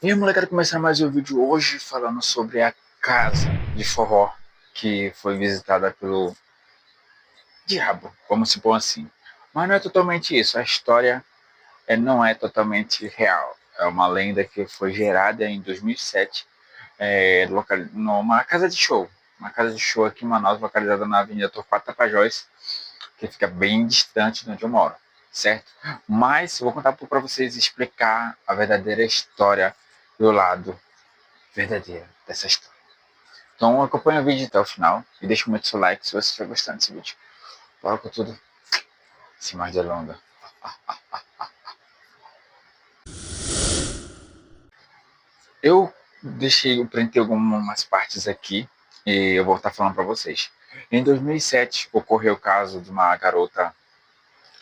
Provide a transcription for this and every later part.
E aí, molecada, começando mais um vídeo hoje falando sobre a casa de forró que foi visitada pelo diabo, vamos supor assim. Mas não é totalmente isso, a história não é totalmente real. É uma lenda que foi gerada em 2007 numa casa de show. Uma casa de show aqui em Manaus, localizada na Avenida Torquato Tapajós, que fica bem distante de onde eu moro, certo? Mas eu vou contar para vocês explicar a verdadeira história do lado verdadeira dessa história. Então acompanha o vídeo até o final e deixa muito seu like se você estiver gostando desse vídeo. Bora com tudo, sem mais delongas. Eu printei algumas partes aqui e eu vou estar falando para vocês. Em 2007 ocorreu o caso de uma garota,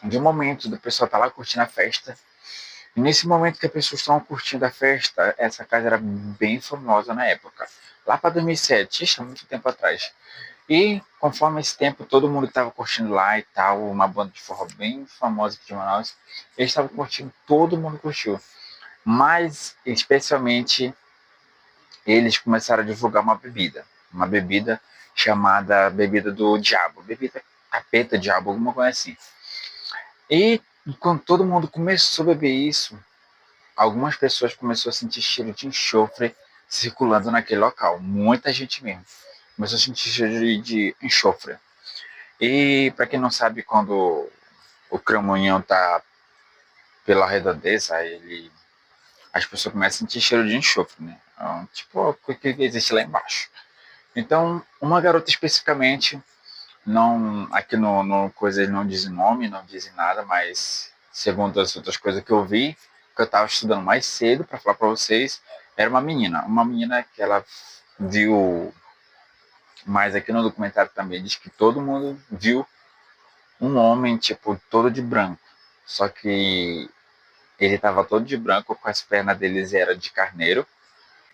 de um momento do pessoal estar lá curtindo a festa. E nesse momento que as pessoas estavam curtindo a festa, essa casa era bem famosa na época. Lá para 2007, isso há muito tempo atrás. E conforme esse tempo, todo mundo estava curtindo lá e tal, uma banda de forró bem famosa aqui de Manaus, eles estavam curtindo, todo mundo curtiu. Mas, especialmente, eles começaram a divulgar uma bebida chamada bebida do diabo, bebida capeta, diabo, alguma coisa assim. E quando todo mundo começou a beber isso, algumas pessoas começaram a sentir cheiro de enxofre circulando naquele local, muita gente mesmo. Começou a sentir cheiro de enxofre. E para quem não sabe, quando o cramunhão tá pela redondeza, as pessoas começam a sentir cheiro de enxofre, né? Então, tipo o que existe lá embaixo. Então, uma garota especificamente, não, aqui no coisa eles não dizem nome, não dizem nada, mas segundo as outras coisas que eu vi, que eu estava estudando mais cedo para falar para vocês, era uma menina que ela viu, mas aqui no documentário também diz que todo mundo viu um homem, tipo, todo de branco. Só que ele estava todo de branco, com as pernas deles era de carneiro.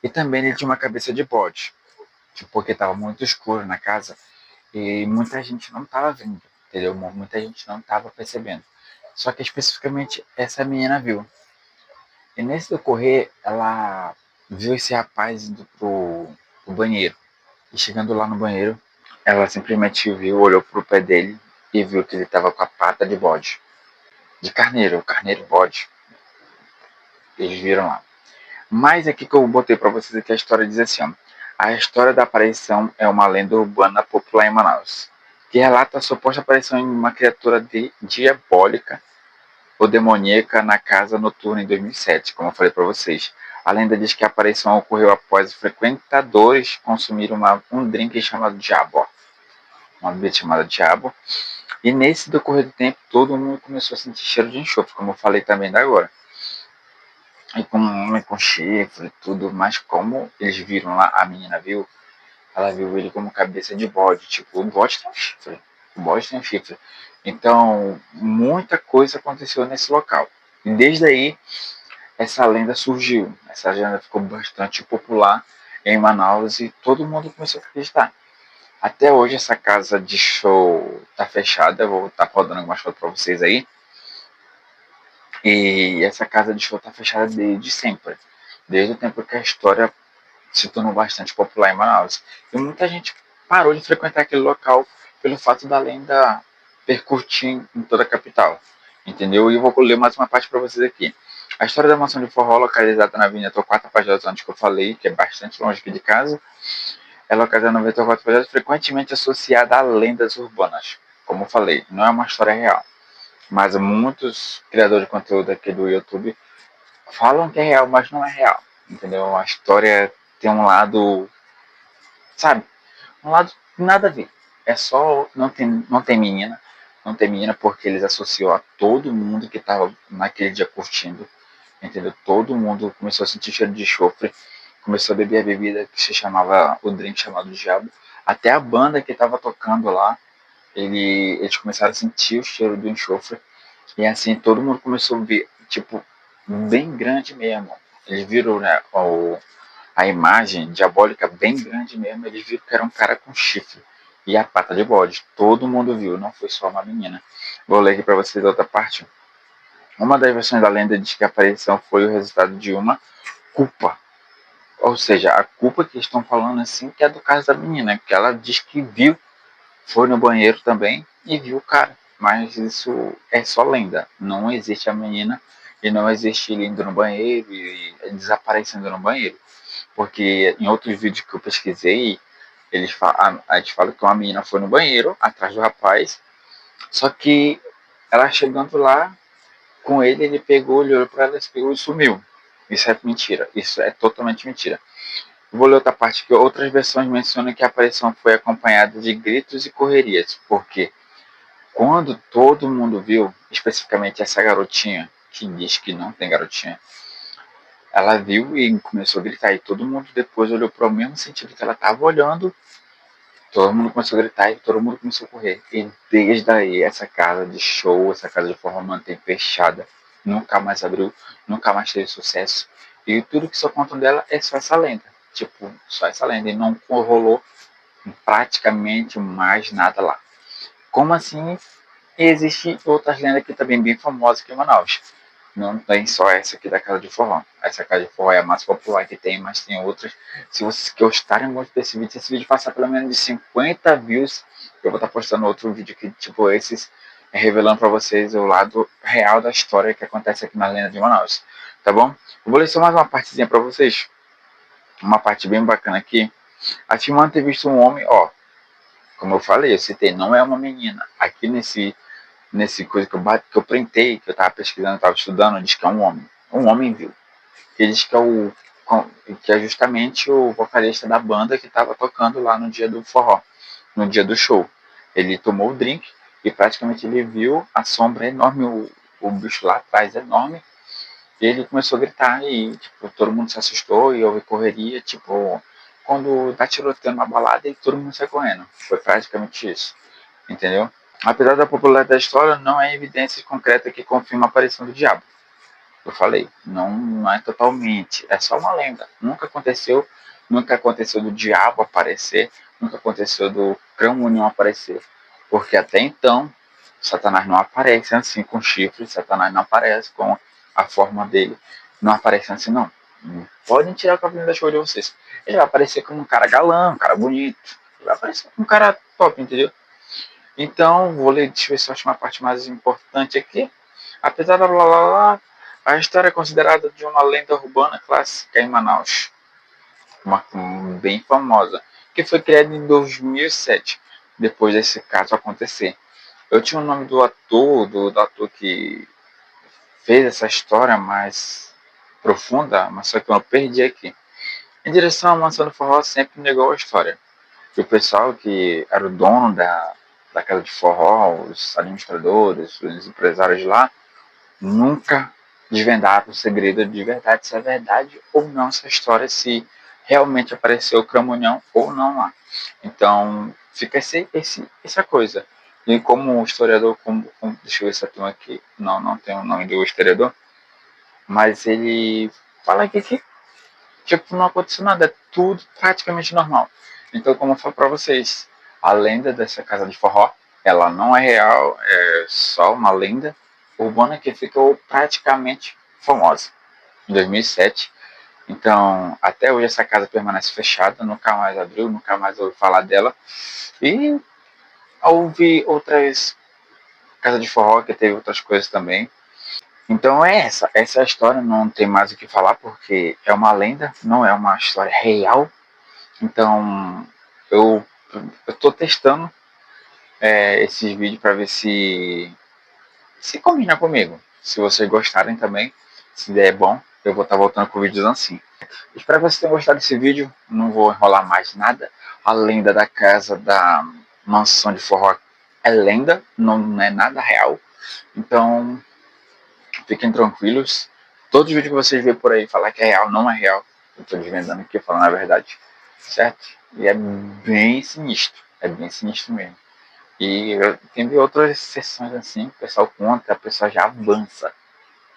E também ele tinha uma cabeça de bode. Tipo, porque estava muito escuro na casa. E muita gente não estava vendo, entendeu? Muita gente não estava percebendo. Só que especificamente essa menina viu. E nesse decorrer, ela viu esse rapaz indo pro banheiro. E chegando lá no banheiro, ela simplesmente viu, olhou pro pé dele e viu que ele estava com a pata de bode. De carneiro, carneiro bode. Eles viram lá. Mas aqui que eu botei para vocês aqui a história diz assim, ó, a história da aparição é uma lenda urbana popular em Manaus, que relata a suposta aparição de uma criatura diabólica ou demoníaca na casa noturna em 2007, como eu falei para vocês. A lenda diz que a aparição ocorreu após os frequentadores consumir um drink chamado Diabo, uma bebida chamada Diabo, e nesse decorrer do tempo todo mundo começou a sentir cheiro de enxofre, como eu falei também da agora. E com um homem com chifre e tudo, mas como eles viram lá, a menina viu, ela viu ele como cabeça de bode, tipo, o bode tem um chifre, o bode tem um chifre. Então, muita coisa aconteceu nesse local. E desde aí, essa lenda surgiu, essa lenda ficou bastante popular em Manaus e todo mundo começou a acreditar. Até hoje essa casa de show tá fechada, eu vou estar rodando algumas fotos para vocês aí. E essa casa de show tá fechada desde sempre, desde o tempo que a história se tornou bastante popular em Manaus. E muita gente parou de frequentar aquele local pelo fato da lenda percutir em toda a capital. Entendeu? E eu vou ler mais uma parte para vocês aqui. A história da mansão de forró, localizada na Avenida Torquato Tapajós, onde eu falei, que é bastante longe aqui de casa, é localizada na Avenida Torquato Tapajós, frequentemente associada a lendas urbanas. Como eu falei, não é uma história real. Mas muitos criadores de conteúdo aqui do YouTube falam que é real, mas não é real. Entendeu? A história tem um lado, sabe? Um lado nada a ver. É só, não tem menina. Não tem menina porque eles associou a todo mundo que estava naquele dia curtindo. Entendeu? Todo mundo começou a sentir cheiro de enxofre. Começou a beber a bebida que se chamava, o drink chamado Diabo. Até a banda que estava tocando lá, eles começaram a sentir o cheiro do enxofre. E assim, todo mundo começou a ver, tipo, bem grande mesmo. Eles viram, né, a imagem diabólica bem grande mesmo. Eles viram que era um cara com chifre e a pata de bode. Todo mundo viu, não foi só uma menina. Vou ler aqui para vocês a outra parte. Uma das versões da lenda diz que a aparição foi o resultado de uma culpa. Ou seja, a culpa que estão falando assim que é do caso da menina, que ela diz que viu, foi no banheiro também e viu o cara. Mas isso é só lenda. Não existe a menina e não existe ele indo no banheiro e desaparecendo no banheiro. Porque em outros vídeos que eu pesquisei, a gente fala que uma menina foi no banheiro atrás do rapaz, só que ela chegando lá com ele, ele pegou, ele olhou para ela, pegou e sumiu. Isso é mentira. Isso é totalmente mentira. Vou ler outra parte que outras versões mencionam que a aparição foi acompanhada de gritos e correrias, porque quando todo mundo viu, especificamente essa garotinha, que diz que não tem garotinha, ela viu e começou a gritar, e todo mundo depois olhou para o mesmo sentido que ela estava olhando, todo mundo começou a gritar e todo mundo começou a correr. E desde aí, essa casa de show, essa casa de forró mantém fechada, nunca mais abriu, nunca mais teve sucesso, e tudo que só contam dela é só essa lenda. Tipo, só essa lenda, e não rolou praticamente mais nada lá. Como assim? Existem outras lendas aqui também bem famosas aqui em Manaus. Não tem só essa aqui da Casa de Forró. Essa Casa de Forró é a mais popular que tem, mas tem outras. Se vocês gostarem muito desse vídeo, se esse vídeo passar pelo menos de 50 views, eu vou estar postando outro vídeo que, tipo esses, revelando para vocês o lado real da história que acontece aqui na lenda de Manaus. Tá bom? Eu vou ler só mais uma partezinha para vocês. Uma parte bem bacana aqui. Afirmando ter visto um homem, ó, como eu falei, eu citei, não é uma menina. Aqui nesse coisa que eu printei, que eu tava pesquisando, tava estudando, diz que é um homem. Um homem viu. Ele diz que é justamente o vocalista da banda que tava tocando lá no dia do forró, no dia do show. Ele tomou o drink e praticamente ele viu a sombra enorme, o bicho lá atrás enorme, e ele começou a gritar e tipo, todo mundo se assustou e houve correria, tipo, quando tá tiroteando uma balada e todo mundo sai correndo. Foi praticamente isso, entendeu? Apesar da popularidade da história, não há evidência concreta que confirma a aparição do diabo. Eu falei, não é totalmente, é só uma lenda. Nunca aconteceu do diabo aparecer, nunca aconteceu do crânio aparecer. Porque até então, Satanás não aparece assim com chifres, Satanás não aparece com a forma dele, não aparece assim não. Podem tirar o cabelo da show de vocês. Ele vai aparecer como um cara galã, um cara bonito, ele vai aparecer como um cara top, entendeu? Então, deixa eu ver se eu acho uma parte mais importante aqui. Apesar da blá blá blá, a história é considerada de uma lenda urbana clássica em Manaus, uma bem famosa, que foi criada em 2007, depois desse caso acontecer. Eu tinha o nome do ator que fez essa história mais profunda, mas só que eu perdi aqui. Em direção à mansão do forró, sempre negou a história. E o pessoal que era o dono da casa de forró, os administradores, os empresários de lá, nunca desvendaram o segredo de verdade, se é verdade ou não essa história, se realmente apareceu o Cramunhão ou não lá. Então, fica essa coisa. E como historiador, deixa eu ver se eu tenho aqui, não tem o nome do historiador, mas ele fala aqui que tipo, não aconteceu nada, é tudo praticamente normal. Então, como eu falo para vocês, a lenda dessa casa de forró, ela não é real, é só uma lenda urbana que ficou praticamente famosa em 2007. Então, até hoje essa casa permanece fechada, nunca mais abriu, nunca mais ouvi falar dela. E houve outras casas de forró que teve outras coisas também. Então é essa é a história, não tem mais o que falar porque é uma lenda, não é uma história real. Então eu estou testando esses vídeos para ver se combina comigo. Se vocês gostarem também, se der bom, eu vou estar voltando com vídeos assim. Espero que vocês tenham gostado desse vídeo, não vou enrolar mais nada. A lenda da casa da mansão de forró é lenda, não é nada real. Então fiquem tranquilos. Todos os vídeos que vocês vêem por aí falar que é real, não é real. Eu estou desvendando aqui, falando a verdade. Certo? E é bem sinistro. É bem sinistro mesmo. E tem outras sessões assim, o pessoal conta, a pessoa já avança.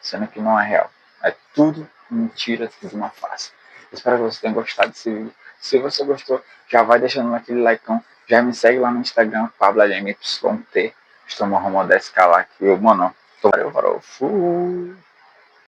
Sendo que não é real. É tudo mentira, tudo uma farsa. Espero que você tenha gostado desse vídeo. Se você gostou, já vai deixando aquele likeão. Já me segue lá no Instagram, PabloLMYT. Estou no rumo desse lá que eu, mano, valeu, fui.